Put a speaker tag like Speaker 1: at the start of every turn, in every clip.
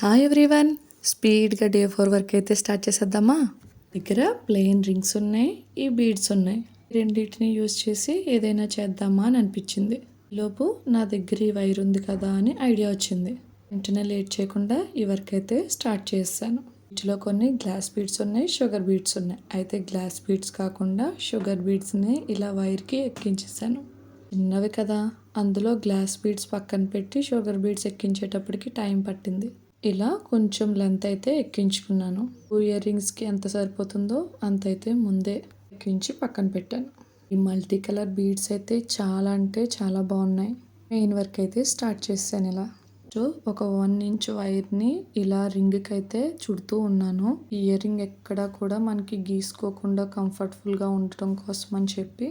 Speaker 1: Hi everyone, స్పీడ్గా day 4 work అయితే start చేసేద్దామా. దగ్గర ప్లెయిన్ రింగ్స్ ఉన్నాయి, ఈ బీడ్స్ ఉన్నాయి. రెండింటిని యూజ్ చేసి ఏదైనా చేద్దామా అని అనిపించింది. లోపు నా దగ్గర ఈ వైర్ ఉంది కదా అని ఐడియా వచ్చింది. వెంటనే లేట్ చేయకుండా ఈ వర్క్ అయితే స్టార్ట్ చేస్తాను. వీటిలో కొన్ని గ్లాస్ బీడ్స్ ఉన్నాయి, షుగర్ బీడ్స్ ఉన్నాయి. అయితే గ్లాస్ బీడ్స్ కాకుండా షుగర్ బీడ్స్ని ఇలా వైర్కి ఎక్కించేసాను. చిన్నవి కదా, అందులో గ్లాస్ బీడ్స్ పక్కన పెట్టి షుగర్ బీడ్స్ ఎక్కించేటప్పటికి టైం పట్టింది. ఇలా కొంచెం లెంత్ అయితే ఎక్కించుకున్నాను. ఇయర్ రింగ్స్కి ఎంత సరిపోతుందో అంత అయితే ముందే ఎక్కించి పక్కన పెట్టాను. ఈ మల్టీ కలర్ బీడ్స్ అయితే చాలా అంటే చాలా బాగున్నాయి. మెయిన్ వర్క్ అయితే స్టార్ట్ చేశాను. ఇలా ఒక 1 ఇంచ్ వైర్ని ఇలా రింగ్కి అయితే చుడుతూ ఉన్నాను. ఇయర్ రింగ్ ఎక్కడా కూడా మనకి గీసుకోకుండా కంఫర్టబుల్గా ఉండటం కోసం అని చెప్పి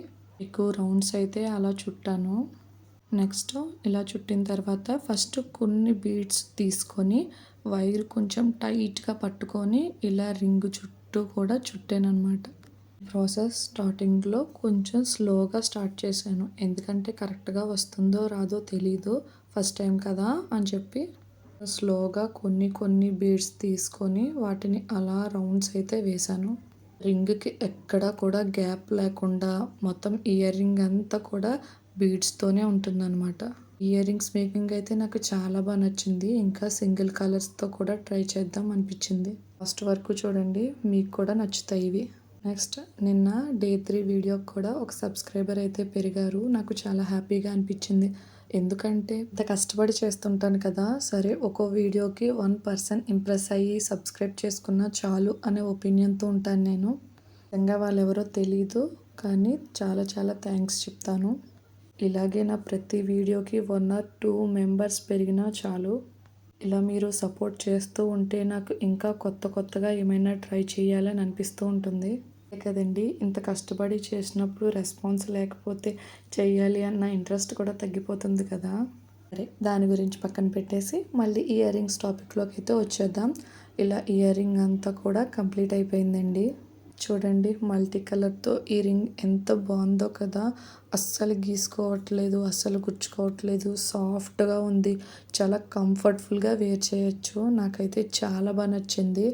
Speaker 1: ఎక్కువ రౌండ్స్ అయితే అలా చుట్టాను. నెక్స్ట్ ఇలా చుట్టిన తర్వాత ఫస్ట్ కొన్ని బీడ్స్ తీసుకొని వైర్ కొంచెం టైట్గా పట్టుకొని ఇలా రింగ్ చుట్టూ కూడా చుట్టాను అనమాట. ప్రాసెస్ స్టార్టింగ్లో కొంచెం స్లోగా స్టార్ట్ చేశాను, ఎందుకంటే కరెక్ట్గా వస్తుందో రాదో తెలీదు, ఫస్ట్ టైం కదా అని చెప్పి స్లోగా కొన్ని కొన్ని బీడ్స్ తీసుకొని వాటిని అలా రౌండ్స్ అయితే వేశాను. రింగ్కి ఎక్కడా కూడా గ్యాప్ లేకుండా మొత్తం ఇయర్ రింగ్ అంతా కూడా బీడ్స్తోనే ఉంటుందన్నమాట. ఇయర్ రింగ్స్ మేకింగ్ అయితే నాకు చాలా బాగా నచ్చింది. ఇంకా సింగిల్ కలర్స్తో కూడా ట్రై చేద్దాం అనిపించింది. ఫస్ట్ వరకు చూడండి, మీకు కూడా నచ్చుతాయి ఇవి. నెక్స్ట్ నిన్న డే 3 వీడియోకి కూడా ఒక సబ్స్క్రైబర్ అయితే పెరిగారు. నాకు చాలా హ్యాపీగా అనిపించింది. ఎందుకంటే ఇంత కష్టపడి చేస్తుంటాను కదా, సరే ఒక్కో వీడియోకి 1 పర్సన్ ఇంప్రెస్ అయ్యి సబ్స్క్రైబ్ చేసుకున్నా చాలు అనే ఒపీనియన్తో ఉంటాను నేను. నిజంగా వాళ్ళు ఎవరో తెలీదు, కానీ చాలా చాలా థ్యాంక్స్ చెప్తాను. ఇలాగే నా ప్రతి వీడియోకి 1 or 2 మెంబర్స్ పెరిగినా చాలు. ఇలా మీరు సపోర్ట్ చేస్తూ ఉంటే నాకు ఇంకా కొత్తగా ఏమైనా ట్రై చేయాలని అనిపిస్తూ ఉంటుంది కదండి. ఇంత కష్టపడి చేసినప్పుడు రెస్పాన్స్ లేకపోతే చెయ్యాలి అన్న ఇంట్రెస్ట్ కూడా తగ్గిపోతుంది కదా. సరే, దాని గురించి పక్కన పెట్టేసి మళ్ళీ ఇయర్ రింగ్స్ టాపిక్లోకి అయితే వచ్చేద్దాం. ఇలా ఇయర్ రింగ్ అంతా కూడా కంప్లీట్ అయిపోయిందండి. చూడండి, మల్టీ కలర్తో ఈ రింగ్ ఎంత బాగుందో కదా. అస్సలు గీసుకోవట్లేదు, అస్సలు గుచ్చుకోవట్లేదు, సాఫ్ట్గా ఉంది. చాలా కంఫర్టబుల్గా వేర్ చేయొచ్చు. నాకైతే చాలా బాగా నచ్చింది.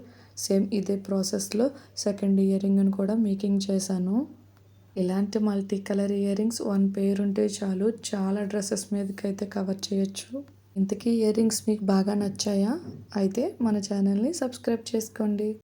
Speaker 1: సేమ్ ఇదే ప్రాసెస్లో సెకండ్ ఇయర్ రింగ్ని కూడా మేకింగ్ చేశాను. ఇలాంటి మల్టీ కలర్ ఇయర్ రింగ్స్ 1 పేర్ ఉంటే చాలు, చాలా డ్రెస్సెస్ మీదకి అయితే కవర్ చేయొచ్చు. ఇంతకీ ఇయర్ రింగ్స్ మీకు బాగా నచ్చాయా? అయితే మన ఛానల్ని సబ్స్క్రైబ్ చేసుకోండి.